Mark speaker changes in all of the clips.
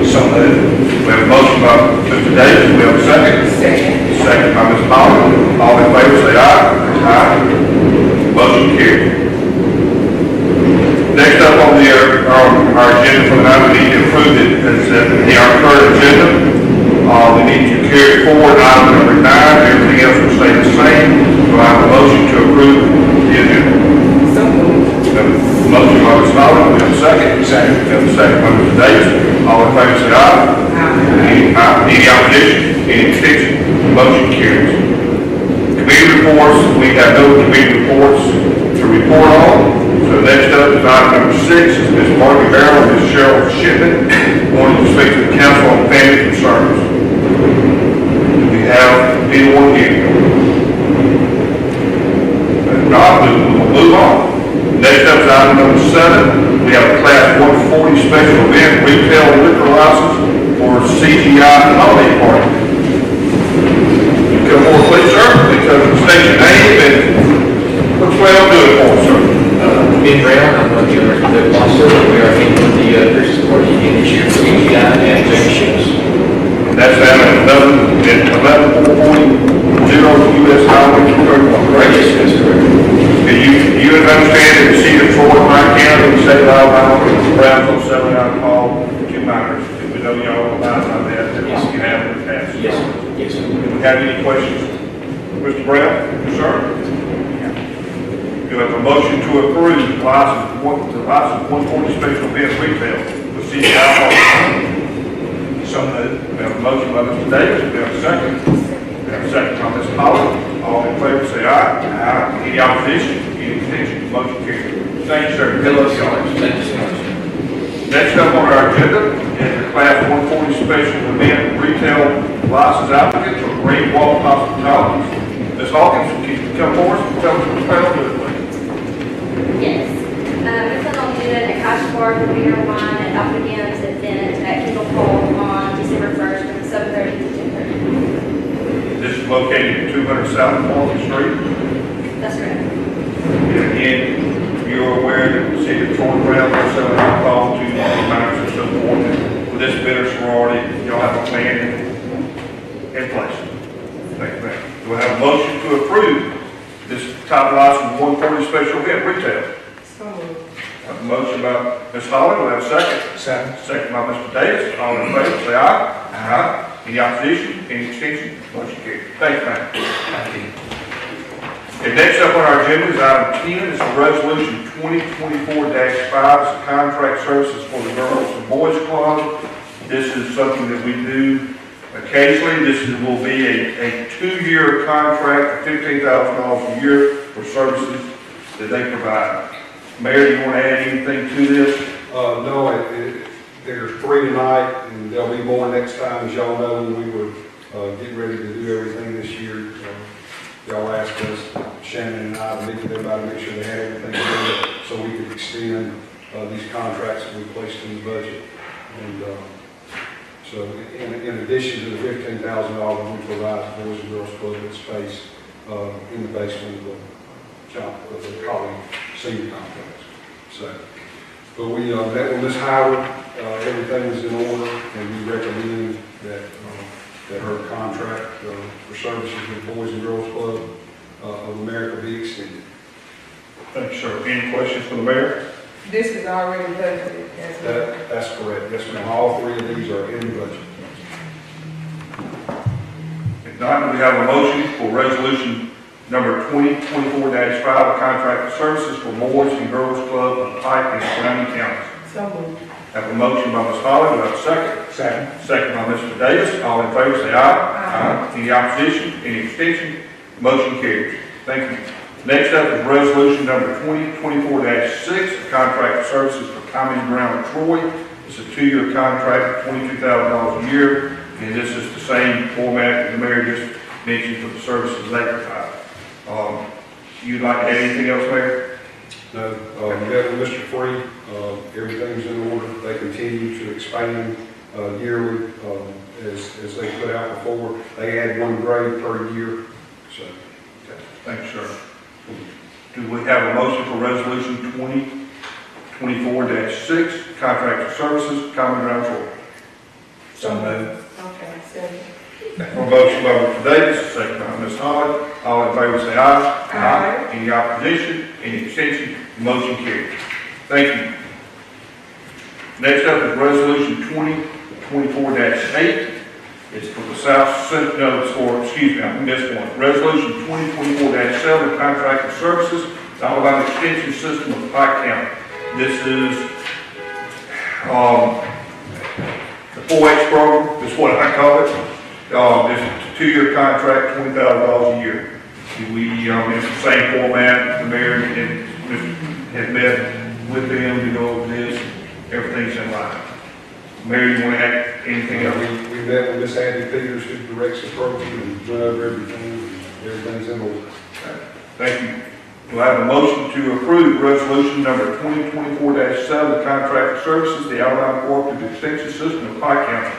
Speaker 1: So moved. We have a motion by Mr. Davis, we have a second. Second by Ms. Holly. All in favor say aye. Aye. Motion carried. Next up on our agenda for the night, we need to approve it as our current agenda. We need to carry forward item number 9. Everything else will stay the same. Do I have a motion to approve the agenda?
Speaker 2: So moved.
Speaker 1: We have a motion by Ms. Holly. We have a second. Second. We have a second by Mr. Davis. All in favor say aye. Any opposition? Any extension? Motion carries. Committee reports. We have no committee reports to report on. So next up is item number 6. Is Ms. Margie Barrow and Ms. Cheryl Shipman wanting to speak to the council on family concerns. Do we have anyone here? If not, we'll move on. Next up is item number 7. We have a Class 140 special event retail liquor license for CGI Holiday Party. Come forward, please, sir. Please state your name and what you will do it for, sir.
Speaker 3: Ben Brown, I'm one of the owners of the Plaza. We are meeting with the Christmas party again this year for CGI and Jamie Ships.
Speaker 1: That's down at 11440 US Highway 231, correct?
Speaker 3: Yes, that's correct.
Speaker 1: You understand that the city of Troy, Pine County, the state of Alabama, Brownsville, selling alcohol to minors. We know y'all about that.
Speaker 3: Yes.
Speaker 1: You have in the past.
Speaker 3: Yes, yes, sir.
Speaker 1: Do we have any questions? Mr. Brown? Sir? Do we have a motion to approve the license 140 special event retail for CGI Holiday? So moved. We have a motion by Mr. Davis. We have a second. We have a second by Ms. Holly. All in favor say aye. Aye. Any opposition? Any extension? Motion carried. Thank you, sir. Good luck, y'all.
Speaker 3: Thank you so much.
Speaker 1: Next up on our agenda is the Class 140 special event retail license applicant for Great Wall Hospitality. Ms. Hawkins, can you come forward and tell us what the panel is, please?
Speaker 4: Yes. This is on the Akash Bar for beer and wine at Dr. Gibbs event at Kendall Hall on December 1st from 7:30 to 10:30.
Speaker 1: This is located at 200 South Market Street.
Speaker 4: That's correct.
Speaker 1: And again, you're aware that the city of Troy Brown is selling alcohol to minors and so forth. With this bitter sorority, y'all have a plan in place. Thank you, ma'am. Do I have a motion to approve this top license 140 special event retail?
Speaker 2: So moved.
Speaker 1: I have a motion by Ms. Holly. Do I have a second?
Speaker 2: Second.
Speaker 1: Second by Mr. Davis. All in favor, say aye. Aye. Any opposition? Any extension? Motion carried. Thank you, ma'am.
Speaker 3: Thank you.
Speaker 1: Okay, next up on our agenda is item 10. It's a resolution 2024-5. It's a contract services for the Girls and Boys Club. This is something that we do occasionally. This will be a 2-year contract, $15,000 a year for services that they provide. Mayor, do you want to add anything to this?
Speaker 5: No, there's 3 tonight, and there'll be more next time. As y'all know, when we were getting ready to do everything this year, y'all asked us, Shannon and I, to meet with everybody, make sure they had everything together so we could extend these contracts that we placed in the budget. And so in addition to the $15,000 we provide the Boys and Girls Club with space in the basement of the college senior complex. So, but we met with Ms. Howard, everything is in order, and we recommend that her contract for services with the Boys and Girls Club of America be extended.
Speaker 1: Thank you, sir. Any questions for the mayor?
Speaker 2: This is already budgeted as well.
Speaker 5: That's correct. Yes, ma'am. All 3 of these are in the budget.
Speaker 1: If not, we have a motion for resolution number 2024-5, a contract for services for Boys and Girls Club of Pike and surrounding counties.
Speaker 2: So moved.
Speaker 1: Have a motion by Ms. Holly. Do I have a second?
Speaker 2: Second.
Speaker 1: Second by Mr. Davis. All in favor say aye. Aye. Any opposition? Any extension? Motion carries. Thank you. Next up is resolution number 2024-6, a contract for services for Common Ground of Troy. It's a 2-year contract for $22,000 a year, and this is the same format that the mayor just mentioned for the services they provide. You'd like to add anything else, Mayor?
Speaker 5: No, we met with Mr. Free, everything's in order. They continue to expand yearly as they put out before. They add 1 grade per year. So,
Speaker 1: Okay. Thanks, sir. Do we have a motion for resolution 2024-6, contract for services, Common Ground Troy?
Speaker 2: So moved. Okay, second.
Speaker 1: A motion by Mr. Davis, second by Ms. Holly. All in favor say aye.
Speaker 2: Aye.
Speaker 1: Any opposition, any abstention, motion carries. Thank you. Next up is resolution 2024-8. It's for the South Central, no, it's for, excuse me, I missed one. Resolution 2024-7, contracted services, the Alabama Extension System of Pike County. This is, the 4H program, is what I call it. It's a 2-year contract, $20,000 a year. It's the same format, the mayor has met with them to go over this, everything's in line. Mayor, you want to add anything else?
Speaker 5: We met with Miss Abby Peters, who directs the program, and went over everything, and everything's in order.
Speaker 1: Thank you. Do I have a motion to approve resolution number 2024-7, contract services, the Alabama Cooperative Extension System of Pike County?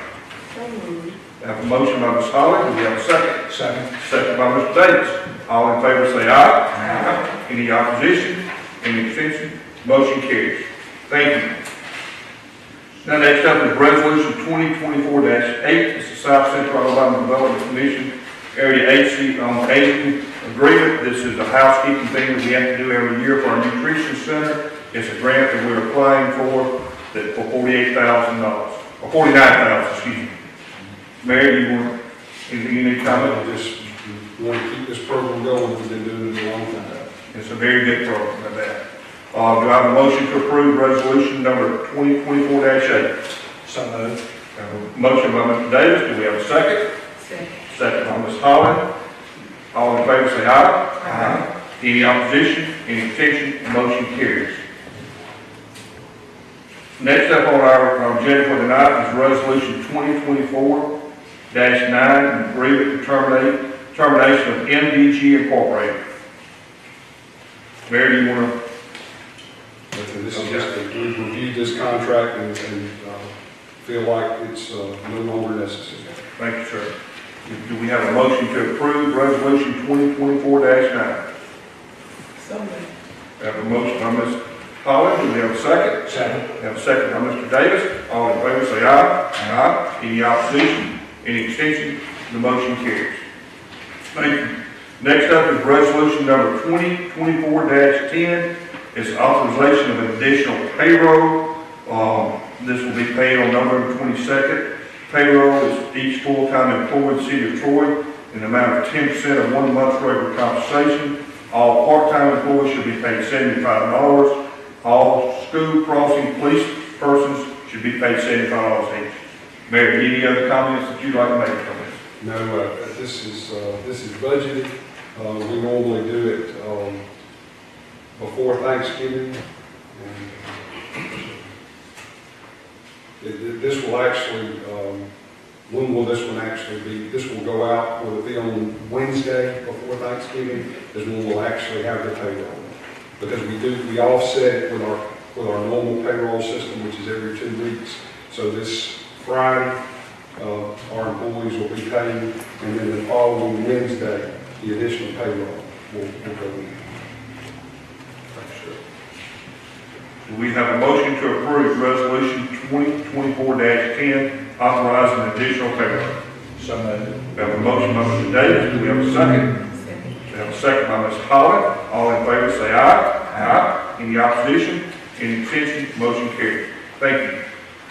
Speaker 2: So moved.
Speaker 1: I have a motion by Ms. Holly, do we have a second?
Speaker 5: Second.
Speaker 1: Second by Mr. Davis. All in favor say aye. Aye. Any opposition? Any abstention? Motion carries. Thank you. Now next up is resolution 2024-8. It's the South Central Alabama Development Commission Area Agency on Aging Agreement. This is a housekeeping thing that we have to do every year for our nutrition center. It's a grant that we're applying for $48,000, or $49,000, excuse me. Mayor, anything you need to comment?
Speaker 5: Just want to keep this program going, we've been doing it a long time.
Speaker 1: It's a very good program, I bet. Do I have a motion to approve resolution number 2024-8?
Speaker 5: So moved.
Speaker 1: Have a motion by Mr. Davis, do we have a second?
Speaker 2: Second.
Speaker 1: Second by Ms. Holland. All in favor say aye. Aye. Any opposition, any abstention, motion carries. Next up on our agenda for tonight is resolution 2024-9, an agreement to termination of MDG Incorporated. Mayor, do you want to?
Speaker 5: This is just, we've reviewed this contract and feel like it's no longer necessary.
Speaker 1: Thank you, sir. Do we have a motion to approve resolution 2024-9?
Speaker 2: So moved.
Speaker 1: We have a motion by Ms. Holland, do we have a second?
Speaker 5: Second.
Speaker 1: We have a second by Mr. Davis. All in favor say aye. Aye. Any opposition? Any extension? The motion carries. Thank you. Next up is resolution number 2024-10. It's authorization of an additional payroll. This will be paid on November 22nd. Payroll is each full-time employee in the city of Troy in the amount of 10% of 1 month's regular compensation. All part-time employees should be paid $75. All school crossing police persons should be paid $75 each. Mayor, any other comments that you'd like to make from this?
Speaker 5: No, this is budgeted. We normally do it before Thanksgiving. This will actually, when will this one actually be? This will go out, will it be on Wednesday before Thanksgiving? Is when we'll actually have the payroll. Because we offset it with our normal payroll system, which is every 2 weeks. So this Friday, our employees will be paid, and then the following Wednesday, the additional payroll will go in.
Speaker 1: Do we have a motion to approve resolution 2024-10, authorizing additional payroll?
Speaker 5: So moved.
Speaker 1: We have a motion by Mr. Davis. Do we have a second?
Speaker 2: Second.
Speaker 1: We have a second by Ms. Holland. All in favor say aye. Aye. Any opposition? Any abstention? Motion carries. Thank you.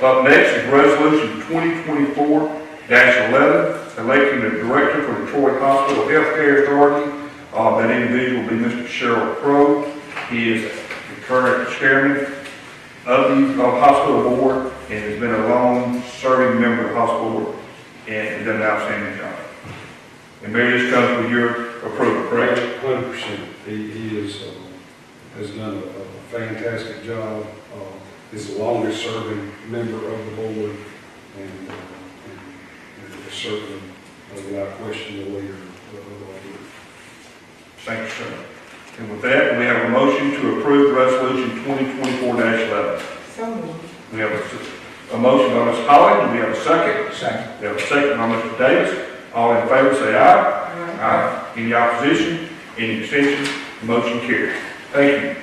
Speaker 1: Up next is resolution 2024-11, electing the director for the Troy Hospital Healthcare Authority. That individual will be Mr. Cheryl Crow. He is the current chairman of the hospital board and has been a long-serving member of the hospital board and has done an outstanding job. And Mayor, this comes with your approval, correct?
Speaker 5: 100%. He has done a fantastic job. Is the longest serving member of the board and is certainly, without question, the leader of our board.
Speaker 1: Thank you, sir. And with that, we have a motion to approve resolution 2024-11.
Speaker 2: So moved.
Speaker 1: We have a motion by Ms. Holland. Do we have a second?
Speaker 5: Second.
Speaker 1: We have a second by Mr. Davis. All in favor say aye.
Speaker 2: Aye.
Speaker 1: Aye. Any opposition? Any abstention? Motion carries. Thank you.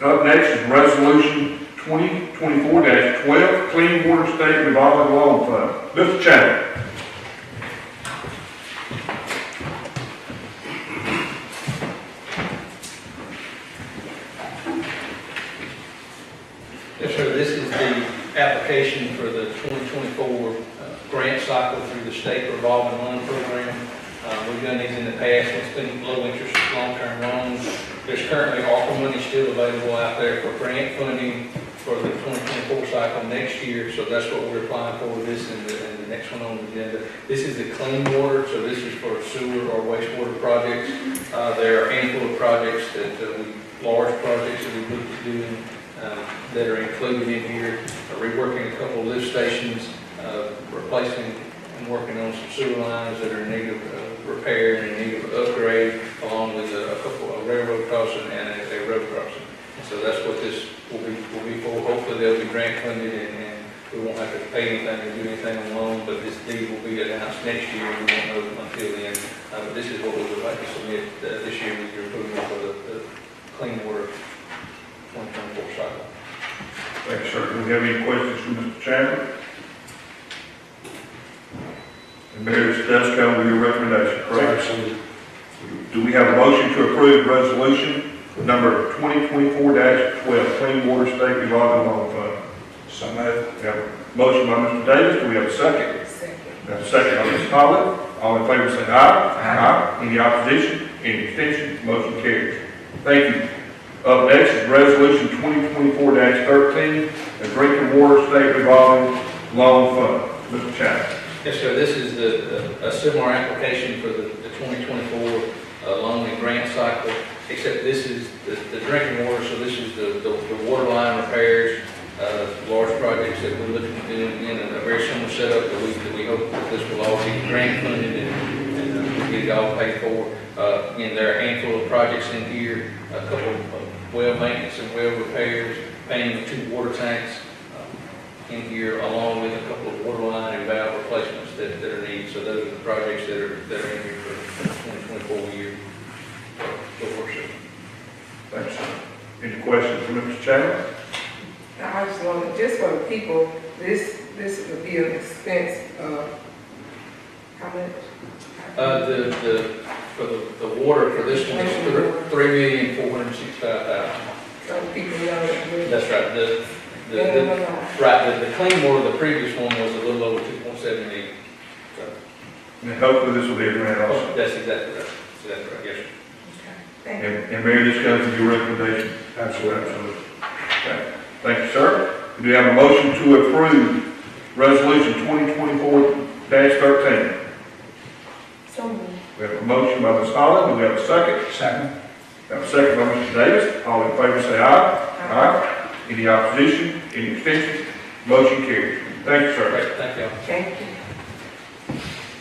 Speaker 1: Up next is resolution 2024-12 Clean Water State Revolving Loan Fund. Mr. Chadwick.
Speaker 6: Yes, sir, this is the application for the 2024 grant cycle through the state revolving loan program. We've done these in the past, it's been low interest, long-term loans. There's currently ARPA money still available out there for grant funding for the 2024 cycle next year, so that's what we're applying for, this and the next one on the agenda. This is the clean water, so this is for sewer or wastewater projects. There are a handful of projects large projects that we've looked at doing that are included in here, reworking a couple of lift stations, replacing and working on some sewer lines that are in need of repair and in need of upgrade, along with a couple of railroad crossing and a road crossing. So that's what this will be for. Hopefully they'll be grant funded and we won't have to pay anything or do anything on loan, but this deed will be announced next year. We won't know until then. But this is what we would like to submit this year with your approval for the clean water 2024 cycle.
Speaker 1: Thank you, sir. Do we have any questions from Mr. Chadwick? And Mayor, this does come with your recommendation, correct?
Speaker 5: Absolutely.
Speaker 1: Do we have a motion to approve resolution number 2024-12 Clean Water State Revolving Loan Fund?
Speaker 5: So moved.
Speaker 1: We have a motion by Mr. Davis. Do we have a second?
Speaker 2: Second.
Speaker 1: We have a second by Ms. Holly. All in favor say aye. Aye. Any opposition? Any abstentions? Motion carries. Thank you. Up next is resolution 2024-13, the Drinking Water State Revolving Loan Fund. Mr. Chadwick.
Speaker 6: Yes, sir. This is a similar application for the 2024 loan and grant cycle, except this is the drinking water, so this is the water line repairs, large projects that we're looking to do in a very similar setup that we hope that this will all be grant funded and get it all paid for. And there are a handful of projects in here, a couple of well maintenance and well repairs, painting of 2 water tanks in here, along with a couple of water line and valve replacements that are needed. So those are the projects that are in here for the 2024 year. Go worship.
Speaker 1: Thanks, sir. Any questions for Mr. Chadwick?
Speaker 2: I just want, just for the people, this would be an expense of how much?
Speaker 6: For the water for this one is $3,465,000.
Speaker 2: So people know that.
Speaker 6: That's right. The clean water, the previous one was a little over 2.7 million. So,
Speaker 1: And hopefully this will be a grant also.
Speaker 6: that's exactly right. Yes, sir.
Speaker 2: Okay, thank you.
Speaker 1: And Mayor, this comes with your recommendation?
Speaker 5: Absolutely.
Speaker 1: Okay. Thank you, sir. Do we have a motion to approve resolution 2024-13?
Speaker 2: So moved.
Speaker 1: We have a motion by Ms. Holly. Do we have a second?
Speaker 5: Second.
Speaker 1: We have a second by Mr. Davis. All in favor say aye. Aye. Any opposition? Any abstentions? Motion carries. Thank you, sir.
Speaker 6: Great. Thank you.
Speaker 2: Thank you.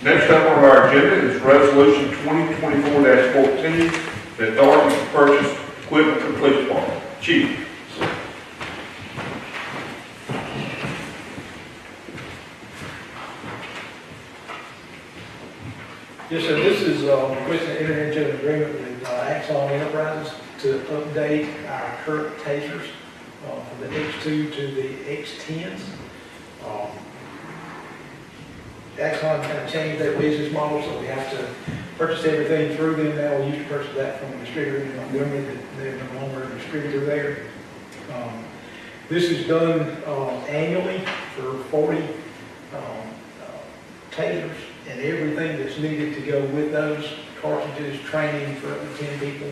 Speaker 1: Next up on our agenda is resolution 2024-14, the authority to purchase equipment for the police department. Chief.
Speaker 7: Yes, sir, this is, requesting to enter into an agreement with Axon Enterprises to update our current tasers from the X2 to the X10s. Axon kind of changed their business model, so we have to purchase everything through them now. We used to purchase that from a distributor in Montgomery, but they're no longer a distributor there. This is done annually for 40 tasers and everything that's needed to go with those, cartridges, training for up to 10 people,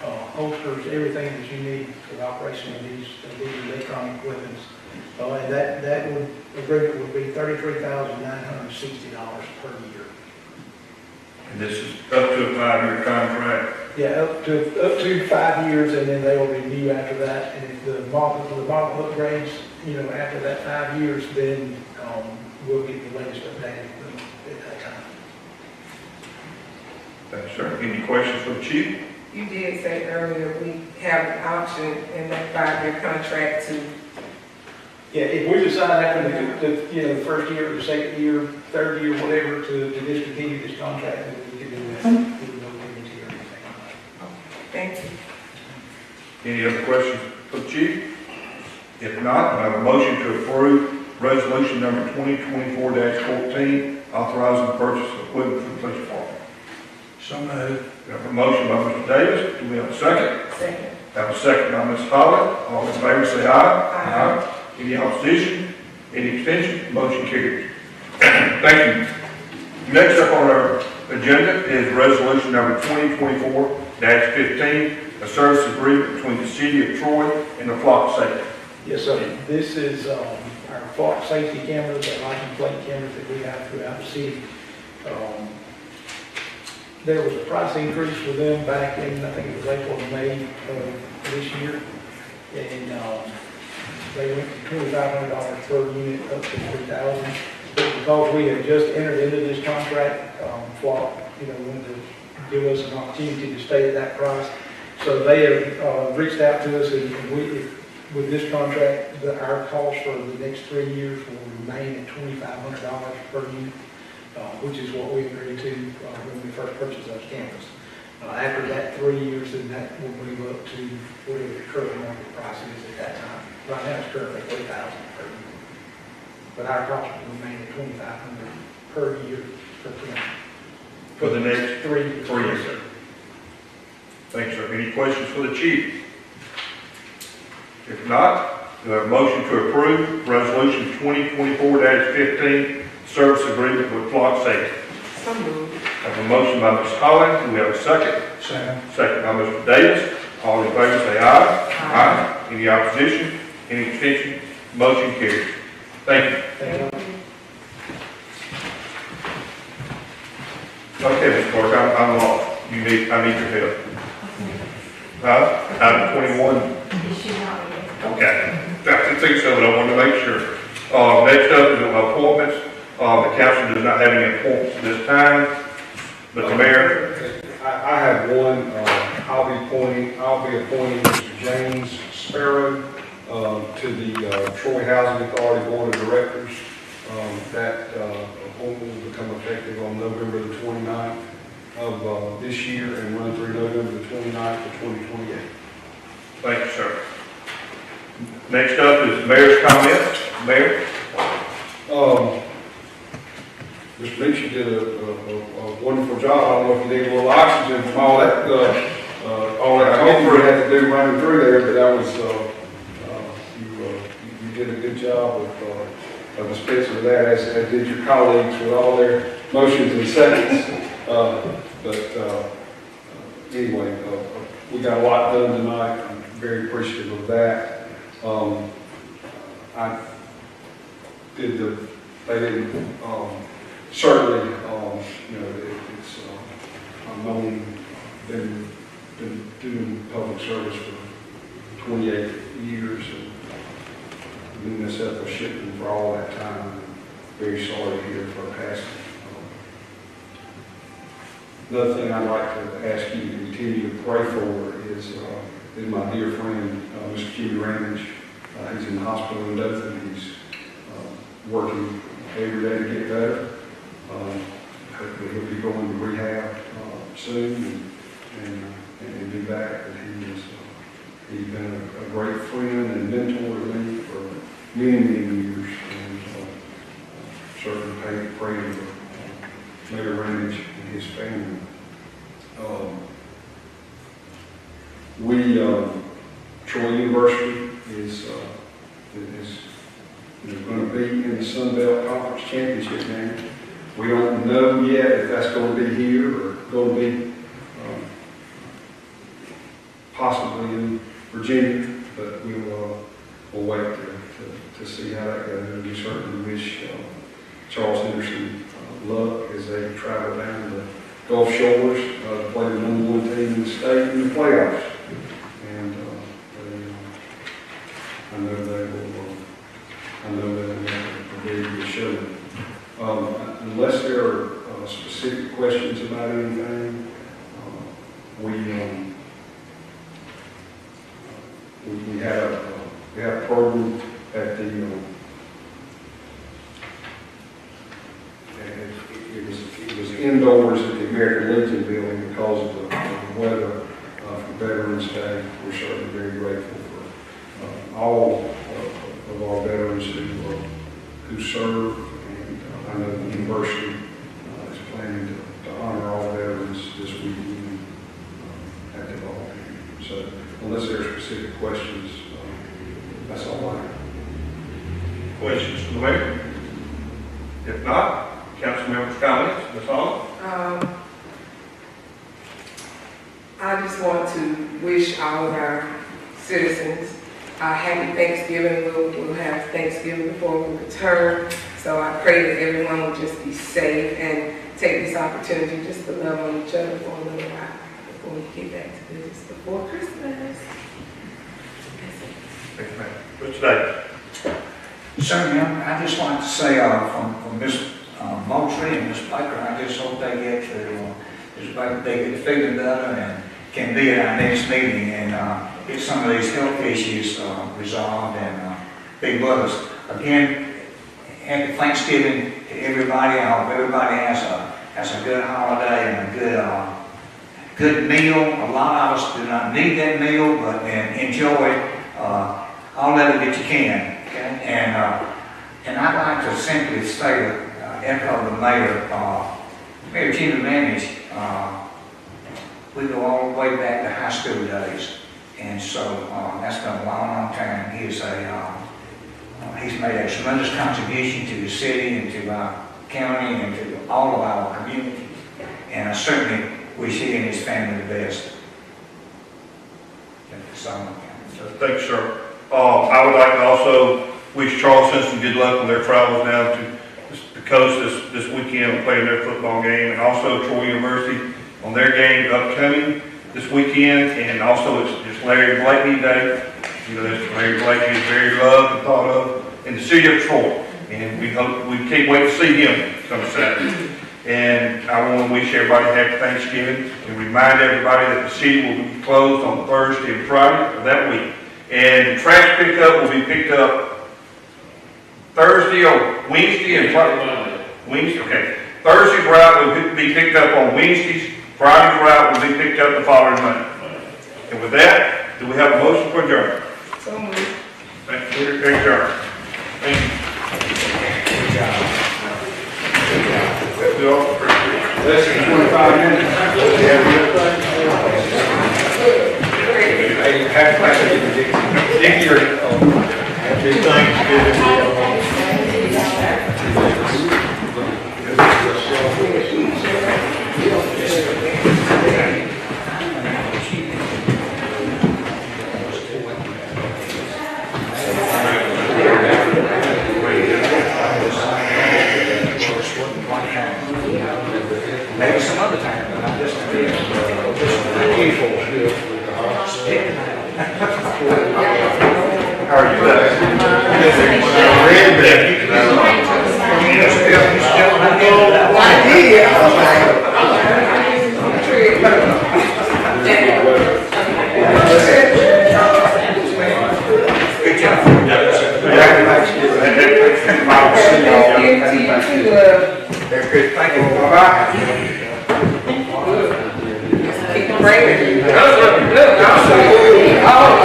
Speaker 7: holsters, everything that you need for the operation of these electronic weapons. And that agreement would be $33,960 per year.
Speaker 1: And this is up to a 5-year contract.
Speaker 7: Yeah, up to 5 years, and then they will renew after that. And if the model upgrades, after that 5 years, then we'll get the latest updated at that time.
Speaker 1: Thanks, sir. Any questions for the chief?
Speaker 2: You did say earlier we have an option in that 5-year contract to,
Speaker 7: Yeah, if we decide after the first year, the second year, third year, whatever, to discontinue this contract, then we can do that. We can no guarantee or anything on that.
Speaker 2: thank you.
Speaker 1: Any other questions for the chief? If not, I have a motion to approve resolution number 2024-14, authorizing the purchase of equipment for the police department.
Speaker 7: So moved.
Speaker 1: We have a motion by Mr. Davis. Do we have a second?
Speaker 2: Second.
Speaker 1: Have a second by Ms. Holly. All in favor say aye.
Speaker 2: Aye.
Speaker 1: Any opposition? Any abstention? Motion carries. Thank you. Next up on our agenda is resolution number 2024-15, a service agreement between the city of Troy and the flock safety.
Speaker 7: Yes, sir. This is our flock safety cameras, our license plate cameras that we have throughout the city. There was a price increase for them back in, I think it was April or May of this year. And they went from $2,500 per unit up to $3,000. But because we had just entered into this contract, Flock, wanted to give us an opportunity to stay at that price. So they have reached out to us, and with this contract, our cost for the next 3 years will remain at $2,500 per unit, which is what we agreed to when we first purchased those cameras. After that 3 years, then that will move up to whatever the current market price is at that time. Right now, it's currently $3,000 per unit. But our cost will remain at $2,500 per year per camera.
Speaker 1: For the next
Speaker 7: 3 years.
Speaker 1: 3 years. Thanks, sir. Any questions for the chief? If not, do I have a motion to approve resolution 2024-15, service agreement with flock safety?
Speaker 2: So moved.
Speaker 1: I have a motion by Ms. Collins. Do we have a second?
Speaker 7: Second.
Speaker 1: Second by Mr. Davis. All in favor say aye. Aye. Any opposition? Any abstention? Motion carries. Thank you.
Speaker 7: Thank you.
Speaker 1: Okay, Mr. Clark, I'm lost. I need your help. Item 21. Okay. I think so, but I wanted to make sure. Next up is appointments. The council does not have any appointments this time, but the mayor.
Speaker 5: I have one. I'll be appointing Mr. James Sparrow to the Troy Housing Authority Board of Directors. That appointment will become effective on November the 29th of this year and run through November the 29th of 2028.
Speaker 1: Thank you, sir. Next up is mayor's comments. Mayor?
Speaker 5: Mr. Beach, you did a wonderful job. I don't know if you need a little oxygen from all that you had to do running through there, but that was, you did a good job of dispensing with that, as did your colleagues with all their motions and seconds. Anyway, we got a lot done tonight. I'm very appreciative of that. Certainly, it's, I've been doing public service for 28 years and been in this ethical shifting for all that time. Very sorry to hear for the passing. Another thing I'd like to ask you to continue to pray for is my dear friend, Mr. Jimmy Ramage. He's in the hospital in Dothan. He's working every day to get better. Hopefully he'll be going to rehab soon and be back. But he's been a great friend and mentor to me for many, many years. And certainly praying for Mayor Ramage and his family. Troy University is going to be in the Sun Belt Conference Championship game. We don't know yet if that's going to be here or going to be possibly in Virginia, but we'll wait to see how that goes. And we certainly wish Charles Henderson luck as they travel down the Gulf Shores to play the #1 team in the state in the playoffs. And I know they will make a very good show. Unless there are specific questions about anything, we had a program at the it was indoors at the American Legion building because of the weather for Veterans Day. We're certainly very grateful for all who serve, and I know the university is planning to honor all veterans this weekend at the ball game. So unless there are specific questions, that's all I have.
Speaker 1: Questions from the mayor? If not, council members' comments, Ms. Hall?
Speaker 2: I just want to wish all of our citizens a happy Thanksgiving. We'll have Thanksgiving before we return. So I pray that everyone will just be safe and take this opportunity just to love on each other for a little while before we get back to business before Christmas.
Speaker 1: Thank you, ma'am. Mr. Davis?
Speaker 8: Sir, ma'am, I just want to say, from Ms. Moultrie and Ms. Baker, I just hope they get they get feeling better and can be at our next meeting and get some of these health issues resolved and be with us. Again, happy Thanksgiving to everybody. I hope everybody has a good holiday and a good meal. A lot of us do not need that meal, but enjoy all of it that you can. Okay? And I'd like to simply say, echo the mayor, Mayor Jimmy Manage. We go all the way back to high school days, and so that's been a long, long time. He's made a tremendous contribution to the city and to our county and to all of our community, and I certainly wish he and his family the best. That's all I can.
Speaker 1: Thank you, sir. I would like to also wish Charles Simpson good luck on their travels down to the coast this weekend playing their football game, and also Troy University on their game upcoming this weekend, and also it's Larry Blakeney Day. You know, Larry Blakeney is very loved and thought of in the city of Troy, and we can't wait to see him come Saturday. And I want to wish everybody happy Thanksgiving and remind everybody that the city will be closed on Thursday and Friday of that week. And the trash pickup will be picked up Thursday or Wednesday and Friday. Wednesday, okay. Thursday's route will be picked up on Wednesdays. Friday's route will be picked up the following Monday. And with that, do we have a motion for adjournment?
Speaker 2: So moved.
Speaker 1: Thank you. Adjourned. Thank you. Good job.
Speaker 5: Less than 25 minutes. Hey, happy Thanksgiving. Happy
Speaker 8: Maybe some other time, but not this time.
Speaker 1: How are you?
Speaker 8: Good job.
Speaker 5: Thank you. Bye-bye.
Speaker 2: Keep it raining. Look, I'm so, oh,